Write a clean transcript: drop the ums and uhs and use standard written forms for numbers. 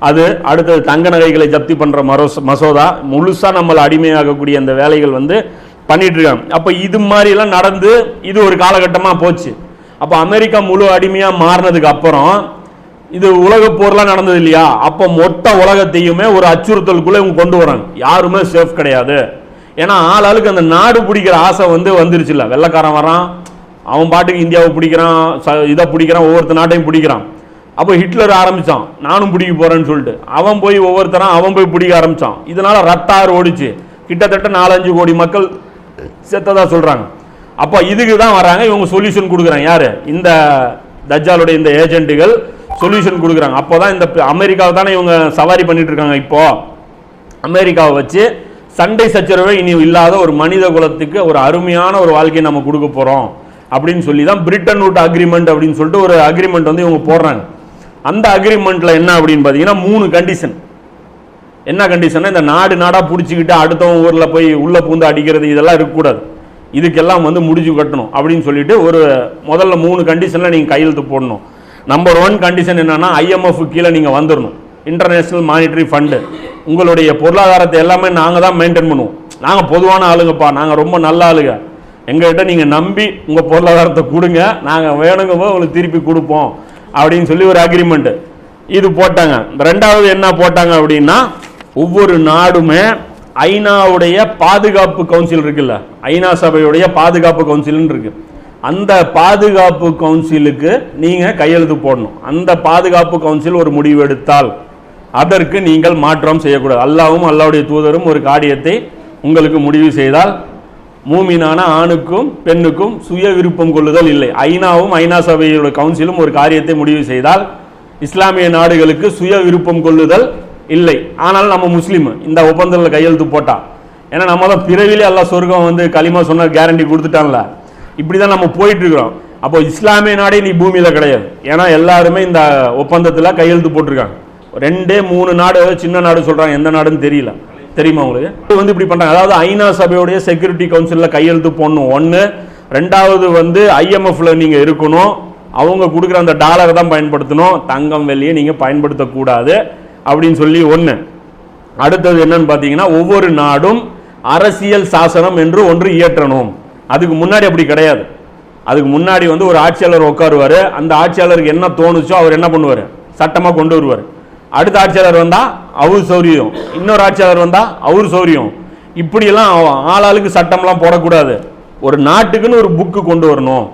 அது அடுத்தது தங்க நகைகளை ஜப்தி பண்ணுற மசோதா, முழுசாக நம்மளை அடிமையாகக்கூடிய அந்த வேலைகள் வந்து பண்ணிட்டு இருக்காங்க. அப்போ இது மாதிரிலாம் நடந்து இது ஒரு காலகட்டமாக போச்சு. அப்போ அமெரிக்கா முழு அடிமையாக மாறினதுக்கு அப்புறம் இது உலக போர்லாம் நடந்தது இல்லையா, அப்போ மொத்த உலகத்தையுமே ஒரு அச்சுறுத்தலுக்குள்ளே இவங்க கொண்டு வராங்க. யாருமே சேஃப் கிடையாது. ஏன்னா ஆளாளுக்கு அந்த நாடு பிடிக்கிற ஆசை வந்து வந்துருச்சு. இல்லை, வெள்ளைக்காரன் வரான், அவன் பாட்டுக்கு இந்தியாவை பிடிக்கிறான், இதை பிடிக்கிறான், ஒவ்வொருத்த நாட்டையும் பிடிக்கிறான். அப்போ ஹிட்லர் ஆரம்பித்தான், நானும் பிடிக்க போகிறேன்னு சொல்லிட்டு அவன் போய் ஒவ்வொருத்தரும் அவன் போய் பிடிக்க ஆரம்பித்தான். இதனால் ரத்தாறு ஓடிச்சு, கிட்டத்தட்ட 4-5 கோடி மக்கள் செத்ததா சொல்கிறாங்க. அப்போ இதுக்கு தான் வராங்க இவங்க, சொல்யூஷன் கொடுக்குறாங்க. யார்? இந்த தஜ்ஜாலுடைய இந்த ஏஜென்ட்டுகள் சொல்யூஷன் கொடுக்குறாங்க. அப்போ தான் இந்த அமெரிக்காவை தானே இவங்க சவாரி பண்ணிட்டு இருக்காங்க. இப்போது அமெரிக்காவை வச்சு சண்டை சச்சரவே இனி இல்லாத ஒரு மனித குலத்துக்கு ஒரு அருமையான ஒரு வாழ்க்கையை நம்ம கொடுக்க போகிறோம் அப்படின்னு சொல்லி தான் பிரிட்டன் வூட் அக்ரிமெண்ட் அப்படின்னு சொல்லிட்டு ஒரு அக்ரிமெண்ட் வந்து இவங்க போடுறாங்க. அந்த அக்ரிமெண்ட்டில் என்ன அப்படின்னு பார்த்தீங்கன்னா 3 கண்டிஷன். என்ன கண்டிஷன்னா, இந்த நாடாக பிடிச்சிக்கிட்டு அடுத்தவங்க ஊரில் போய் உள்ளே பூந்து அடிக்கிறது இதெல்லாம் இருக்கக்கூடாது, இதுக்கெல்லாம் வந்து முடிச்சு கட்டணும் அப்படின்னு சொல்லிட்டு ஒரு முதல்ல 3 கண்டிஷனில் நீங்கள் கையெழுத்து போடணும். நம்பர் 1 கண்டிஷன் என்னன்னா, IMF கீழே நீங்கள் வந்துடணும், இன்டர்நேஷ்னல் மானிட்டரி ஃபண்டு. உங்களுடைய பொருளாதாரத்தை எல்லாமே நாங்கள் தான் மெயின்டைன் பண்ணுவோம், நாங்கள் பொதுவான ஆளுங்கப்பா, நாங்கள் ரொம்ப நல்ல ஆளுங்க, எங்கள்கிட்ட நீங்கள் நம்பி உங்கள் பொருளாதாரத்தை கொடுங்க, நாங்கள் வேணுங்க போது உங்களுக்கு திருப்பி கொடுப்போம் அப்படின்னு சொல்லி ஒரு அக்ரிமெண்ட்டு இது போட்டாங்க. 2வது என்ன போட்டாங்க அப்படின்னா, ஒவ்வொரு நாடுமே ஐநாவுடைய பாதுகாப்பு கவுன்சில் இருக்குல்ல, ஐநா சபையுடைய பாதுகாப்பு கவுன்சில்னு இருக்கு, அந்த பாதுகாப்பு கவுன்சிலுக்கு நீங்கள் கையெழுத்து போடணும். அந்த பாதுகாப்பு கவுன்சில் ஒரு முடிவு எடுத்தால் அதற்கு நீங்கள் மாற்றம் செய்யக்கூடாது. அல்லாஹ்வும் அல்லாஹ்வுடைய தூதரும் ஒரு காரியத்தை உங்களுக்கு முடிவு செய்தால் மூமினான ஆணுக்கும் பெண்ணுக்கும் சுய விருப்பம் கொள்ளுதல் இல்லை. ஐநாவும் ஐநா சபையோட கவுன்சிலும் ஒரு காரியத்தை முடிவு செய்தால் இஸ்லாமிய நாடுகளுக்கு சுய விருப்பம் கொள்ளுதல் இல்லை. ஆனால் நம்ம முஸ்லீம் இந்த ஒப்பந்தத்தில் கையெழுத்து போட்டா, ஏன்னா நம்ம தான் பிறவிலே அல்லாஹ் சொர்க்கம் வந்து களிமா சொன்ன கேரண்டி கொடுத்துட்டான்ல, இப்படி தான் நம்ம போயிட்டு இருக்கிறோம். அப்போ இஸ்லாமிய நாடே நீ பூமியில் கிடையாது, ஏன்னா எல்லாருமே இந்த ஒப்பந்தத்தில் கையெழுத்து போட்டிருக்காங்க. 2-3 நாடு சின்ன நாடு சொல்கிறாங்க, எந்த நாடுன்னு தெரியல, தெரியுமா உங்களுக்கு? வந்து இப்படி பண்ணுறாங்க. அதாவது ஐநா சபையோடைய செக்யூரிட்டி கவுன்சிலில் கையெழுத்து போடணும் 1. 2வது வந்து IMFல நீங்கள் இருக்கணும், அவங்க கொடுக்குற அந்த டாலரை தான் பயன்படுத்தணும், தங்கம் வெள்ளியை நீங்கள் பயன்படுத்தக்கூடாது அப்படின்னு சொல்லி 1. அடுத்தது என்னன்னு பார்த்தீங்கன்னா, ஒவ்வொரு நாடும் அரசியல் சாசனம் என்று ஒன்று இயற்றணும். அதுக்கு முன்னாடி அப்படி கிடையாது. அதுக்கு முன்னாடி வந்து ஒரு ஆட்சியாளர் உட்காருவார், அந்த ஆட்சியாளருக்கு என்ன தோணுச்சோ அவர் என்ன பண்ணுவார், சட்டமாக கொண்டு வருவார். அடுத்த ஆட்சியாளர் வந்தால் அவர் சௌரியம், இன்னொரு ஆட்சியாளர் வந்தால் அவர் சௌரியம். இப்படியெல்லாம் ஆளாளுக்கு சட்டம்லாம் போடக்கூடாது. ஒரு நாட்டுக்குன்னு ஒரு புக்கு கொண்டு வரணும்.